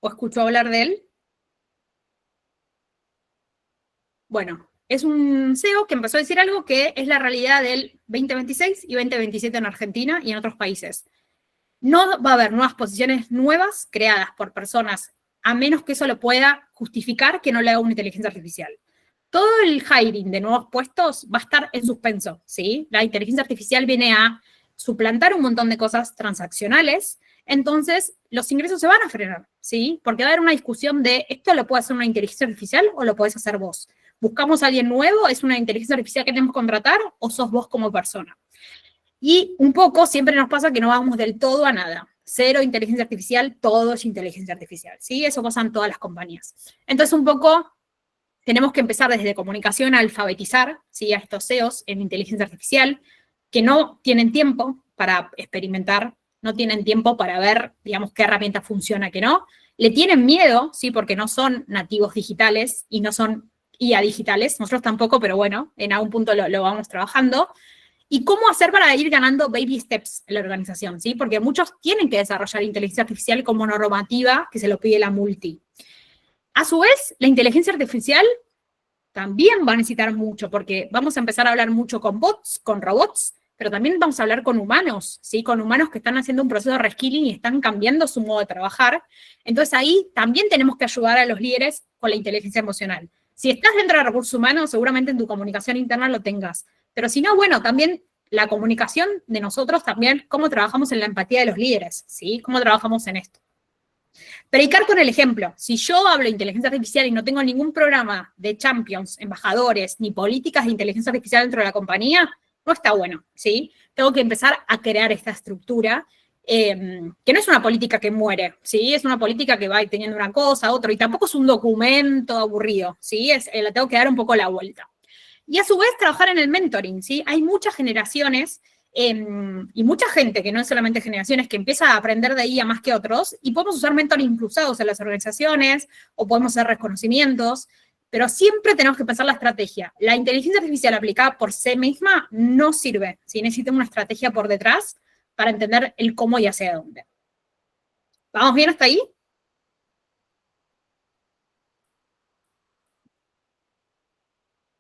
S1: ¿O escuchó hablar de él? Bueno, es un CEO que empezó a decir algo que es la realidad del 2026 y 2027 en Argentina y en otros países. No va a haber nuevas posiciones nuevas creadas por personas, a menos que eso lo pueda justificar que no le haga una inteligencia artificial. Todo el hiring de nuevos puestos va a estar en suspenso, ¿sí? La inteligencia artificial viene a suplantar un montón de cosas transaccionales, entonces los ingresos se van a frenar, ¿sí? Porque va a haber una discusión de, ¿esto lo puede hacer una inteligencia artificial o lo podés hacer vos? ¿Buscamos a alguien nuevo? ¿Es una inteligencia artificial que tenemos que contratar o sos vos como persona? Y un poco siempre nos pasa que no vamos del todo a nada. Cero inteligencia artificial, todo es inteligencia artificial, ¿sí? Eso pasa en todas las compañías. Entonces, un poco tenemos que empezar desde comunicación a alfabetizar, ¿sí? A estos CEOs en inteligencia artificial, que no tienen tiempo para experimentar, no tienen tiempo para ver, digamos, qué herramienta funciona, qué no. Le tienen miedo, ¿sí? Porque no son nativos digitales y no son IA digitales. Nosotros tampoco, pero bueno, en algún punto lo vamos trabajando. ¿Y cómo hacer para ir ganando baby steps en la organización? ¿Sí? Porque muchos tienen que desarrollar inteligencia artificial como normativa que se lo pide la multi. A su vez, la inteligencia artificial también va a necesitar mucho, porque vamos a empezar a hablar mucho con bots, con robots, pero también vamos a hablar con humanos, ¿sí? Con humanos que están haciendo un proceso de reskilling y están cambiando su modo de trabajar. Entonces ahí también tenemos que ayudar a los líderes con la inteligencia emocional. Si estás dentro de recursos humanos, seguramente en tu comunicación interna lo tengas. Pero si no, bueno, también la comunicación de nosotros también, cómo trabajamos en la empatía de los líderes, ¿sí? Cómo trabajamos en esto. Predicar con el ejemplo. Si yo hablo de inteligencia artificial y no tengo ningún programa de champions, embajadores, ni políticas de inteligencia artificial dentro de la compañía, no está bueno, ¿sí? Tengo que empezar a crear esta estructura, que no es una política que muere, ¿sí? Es una política que va teniendo una cosa, otra, y tampoco es un documento aburrido, ¿sí? Le tengo que dar un poco la vuelta. Y a su vez trabajar en el mentoring, ¿sí? Hay muchas generaciones y mucha gente, que no es solamente generaciones, que empieza a aprender de IA más que otros, y podemos usar mentoring cruzados en las organizaciones, o podemos hacer reconocimientos, pero siempre tenemos que pensar la estrategia. La inteligencia artificial aplicada por sí misma no sirve, ¿sí? Necesita una estrategia por detrás para entender el cómo y hacia dónde. ¿Vamos bien hasta ahí?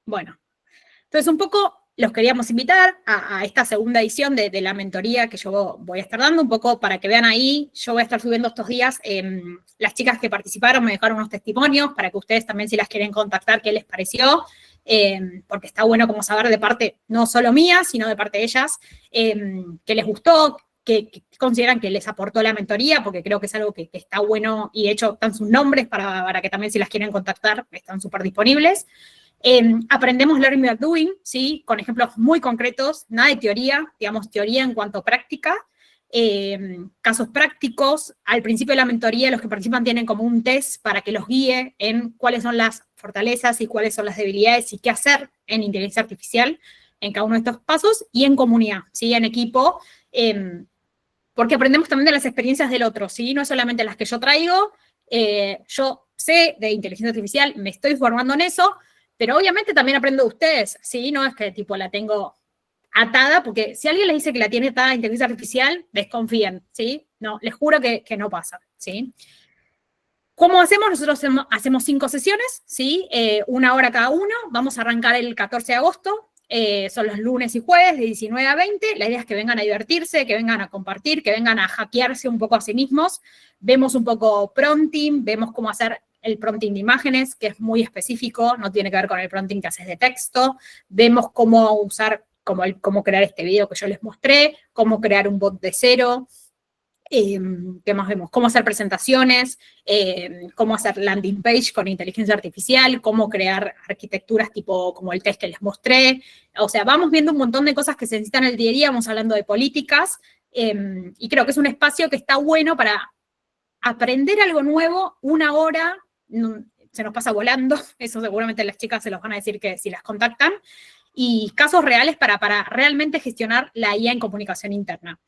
S1: Bueno, entonces un poco los queríamos invitar a esta segunda edición de la mentoría que yo voy a estar dando, un poco para que vean ahí. Yo voy a estar subiendo estos días, las chicas que participaron me dejaron unos testimonios para que ustedes también, si las quieren contactar, qué les pareció, porque está bueno como saber de parte, no solo mía, sino de parte de ellas, qué les gustó, que consideran que les aportó la mentoría, porque creo que es algo que está bueno, y de hecho están sus nombres para que también, si las quieren contactar, están súper disponibles. Aprendemos Learning by Doing, ¿sí? Con ejemplos muy concretos, nada de teoría, digamos, teoría en cuanto a práctica, casos prácticos. Al principio de la mentoría, los que participan tienen como un test para que los guíe en cuáles son las fortalezas y cuáles son las debilidades y qué hacer en inteligencia artificial en cada uno de estos pasos, y en comunidad, ¿sí? En equipo, porque aprendemos también de las experiencias del otro, ¿sí? No es solamente las que yo traigo, yo sé de inteligencia artificial, me estoy formando en eso, pero obviamente también aprendo de ustedes, ¿sí? No es que tipo la tengo atada, porque si alguien les dice que la tiene atada a inteligencia artificial, desconfíen, ¿sí? No, les juro que no pasa, ¿sí? ¿Cómo hacemos? Nosotros hacemos 5 sesiones, ¿sí? 1 hora cada uno. Vamos a arrancar el 14 de agosto. Son los lunes y jueves de 19 a 20. La idea es que vengan a divertirse, que vengan a compartir, que vengan a hackearse un poco a sí mismos. Vemos un poco prompting, vemos cómo hacer el prompting de imágenes, que es muy específico, no tiene que ver con el prompting que haces de texto. Vemos cómo usar, cómo crear este video que yo les mostré, cómo crear un bot de cero. ¿Qué más vemos? Cómo hacer presentaciones, cómo hacer landing page con inteligencia artificial, cómo crear arquitecturas tipo como el test que les mostré. O sea, vamos viendo un montón de cosas que se necesitan en el día a día, vamos hablando de políticas, y creo que es un espacio que está bueno para aprender algo nuevo. 1 hora, se nos pasa volando, eso seguramente las chicas se los van a decir que si las contactan, y casos reales para realmente gestionar la IA en comunicación interna.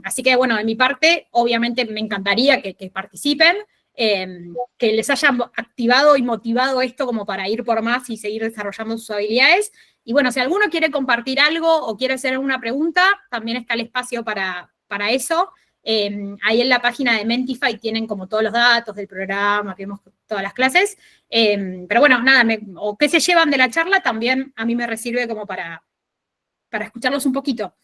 S1: Así que, bueno, de mi parte, obviamente me encantaría que participen, que les haya activado y motivado esto como para ir por más y seguir desarrollando sus habilidades. Y bueno, si alguno quiere compartir algo o quiere hacer alguna pregunta, también está el espacio para eso. Ahí en la página de Mentify tienen como todos los datos del programa, que vemos todas las clases. Pero bueno, nada, o qué se llevan de la charla también a mí me sirve como para escucharlos un poquito.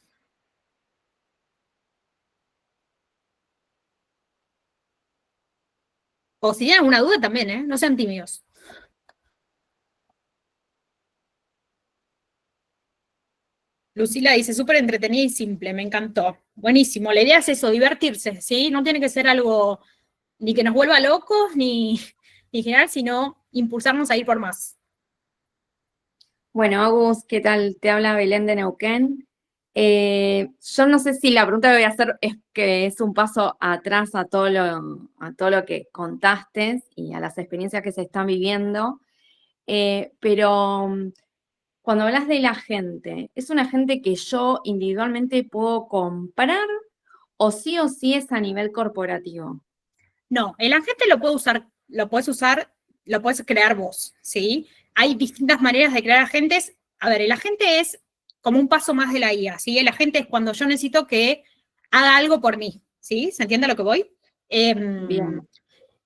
S1: O si tienen alguna duda también, no sean tímidos. Lucila dice, súper entretenida y simple, me encantó. Buenísimo, la idea es eso, divertirse, ¿sí? No tiene que ser algo ni que nos vuelva locos, ni general, sino impulsarnos a ir por más.
S5: Bueno, Agus, ¿qué tal? Te habla Belén de Neuquén. Yo no sé si la pregunta que voy a hacer es que es un paso atrás a todo lo que contaste y a las experiencias que se están viviendo, pero cuando hablas de la gente, ¿es una gente que yo individualmente puedo comprar o sí es a nivel corporativo?
S1: No, el agente lo puedes crear vos, ¿sí? Hay distintas maneras de crear agentes. A ver, el agente es como un paso más de la IA, ¿sí? El agente es cuando yo necesito que haga algo por mí, ¿sí? ¿Se entiende a lo que voy?
S5: Bien.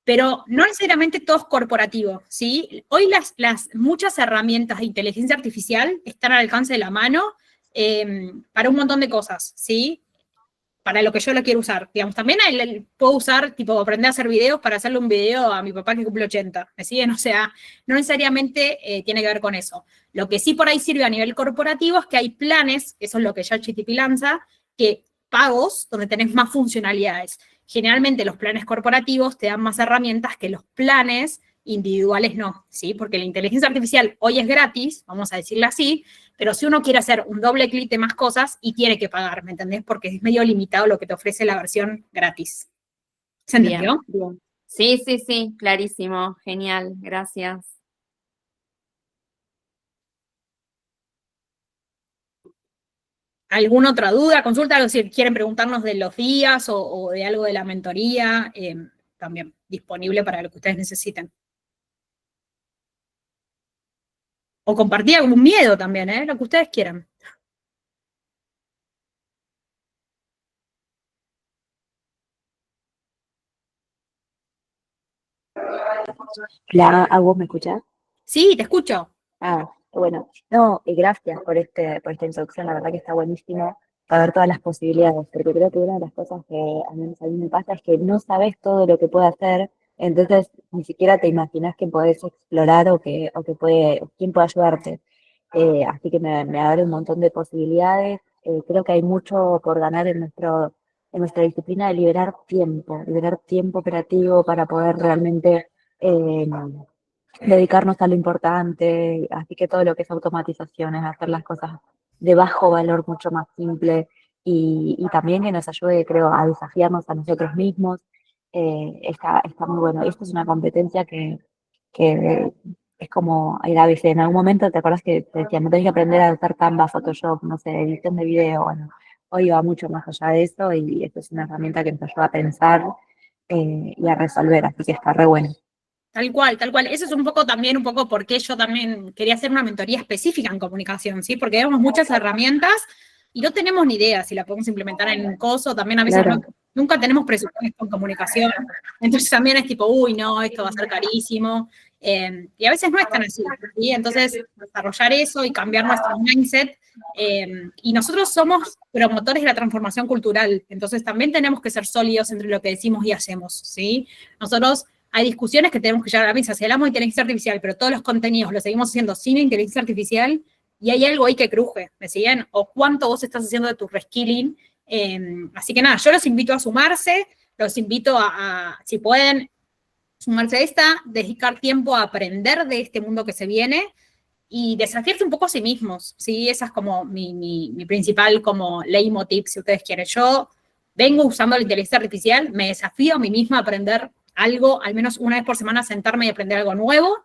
S1: Pero no necesariamente todo es corporativo, ¿sí? Hoy muchas herramientas de inteligencia artificial están al alcance de la mano para un montón de cosas, ¿sí? Para lo que yo lo quiero usar. Digamos, también puedo usar, tipo, aprender a hacer videos para hacerle un video a mi papá que cumple 80. ¿Me siguen? O sea, no necesariamente tiene que ver con eso. Lo que sí por ahí sirve a nivel corporativo es que hay planes, que eso es lo que ChatGPT lanza, que pagos donde tenés más funcionalidades. Generalmente los planes corporativos te dan más herramientas que los planes individuales no, ¿sí? Porque la inteligencia artificial hoy es gratis, vamos a decirlo así, pero si uno quiere hacer un doble clic de más cosas y tiene que pagar, ¿me entendés? Porque es medio limitado lo que te ofrece la versión gratis. ¿Se entendió?
S5: Bien. Sí, clarísimo, genial, gracias.
S1: ¿Alguna otra duda, consulta? Si quieren preguntarnos de los días o de algo de la mentoría, también disponible para lo que ustedes necesiten. O compartir algún miedo también, lo que ustedes quieran.
S3: Hola, ¿vos me escuchás?
S1: Sí, te escucho.
S3: Bueno, no, gracias por esta introducción, la verdad que está buenísimo para ver todas las posibilidades, porque creo que una de las cosas que al menos a mí me pasa es que no sabes todo lo que puede hacer, entonces ni siquiera te imaginas que podés explorar o quién puede ayudarte. Así que me abre un montón de posibilidades. Creo que hay mucho por ganar en nuestra disciplina de liberar tiempo operativo para poder realmente dedicarnos a lo importante, así que todo lo que es automatizaciones, hacer las cosas de bajo valor mucho más simple y también que nos ayude, creo, a desafiarnos a nosotros mismos, está muy bueno. Esto es una competencia que es como el ABC. En algún momento te acuerdas que te decía, no tenés que aprender a usar Canva, Photoshop, no sé, edición de video, bueno,
S6: hoy va mucho más allá de eso y esto es una herramienta que nos ayuda a pensar y a resolver, así que está re bueno.
S1: Tal cual, tal cual. Eso es un poco también, un poco porque yo también quería hacer una mentoría específica en comunicación, ¿sí? Porque vemos muchas herramientas y no tenemos ni idea si la podemos implementar en un coso. También a veces
S6: Claro.
S1: nunca tenemos presupuesto en comunicación. Entonces también es tipo, uy, no, esto va a ser carísimo. Y a veces no es tan así, ¿sí? Entonces, desarrollar eso y cambiar nuestro mindset. Y nosotros somos promotores de la transformación cultural. Entonces también tenemos que ser sólidos entre lo que decimos y hacemos, ¿sí? Nosotros hay discusiones que tenemos que llevar a la mesa. Si hablamos de inteligencia artificial, pero todos los contenidos los seguimos haciendo sin inteligencia artificial, y hay algo ahí que cruje, ¿me siguen? O cuánto vos estás haciendo de tu reskilling. Así que nada, yo los invito a sumarse, los invito si pueden, sumarse a esta, dedicar tiempo a aprender de este mundo que se viene y desafiarse un poco a sí mismos, ¿sí? Esa es como mi principal como leitmotiv, si ustedes quieren. Yo vengo usando la inteligencia artificial, me desafío a mí misma a aprender algo, al menos una vez por semana sentarme y aprender algo nuevo.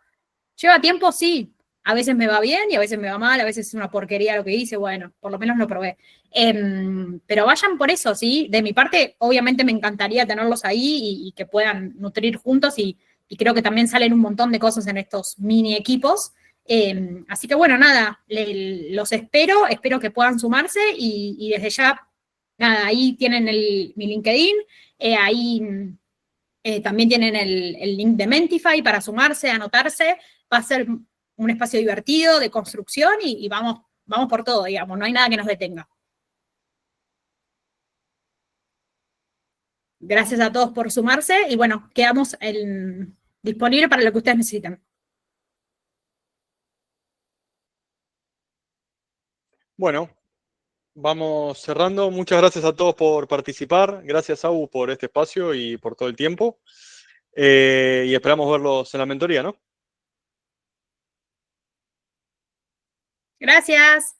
S1: ¿Lleva tiempo? Sí. A veces me va bien y a veces me va mal, a veces es una porquería lo que hice, bueno, por lo menos lo probé. Pero vayan por eso, ¿sí? De mi parte, obviamente me encantaría tenerlos ahí y que puedan nutrir juntos y creo que también salen un montón de cosas en estos mini equipos. Así que bueno, nada, los espero que puedan sumarse y desde ya, nada, ahí tienen mi LinkedIn, ahí también tienen el link de Mentify para sumarse, anotarse. Va a ser un espacio divertido de construcción y vamos por todo, digamos, no hay nada que nos detenga. Gracias a todos por sumarse y bueno, quedamos disponibles para lo que ustedes necesiten.
S7: Bueno, vamos cerrando. Muchas gracias a todos por participar. Gracias, Agu, por este espacio y por todo el tiempo. Y esperamos verlos en la mentoría, ¿no?
S1: Gracias.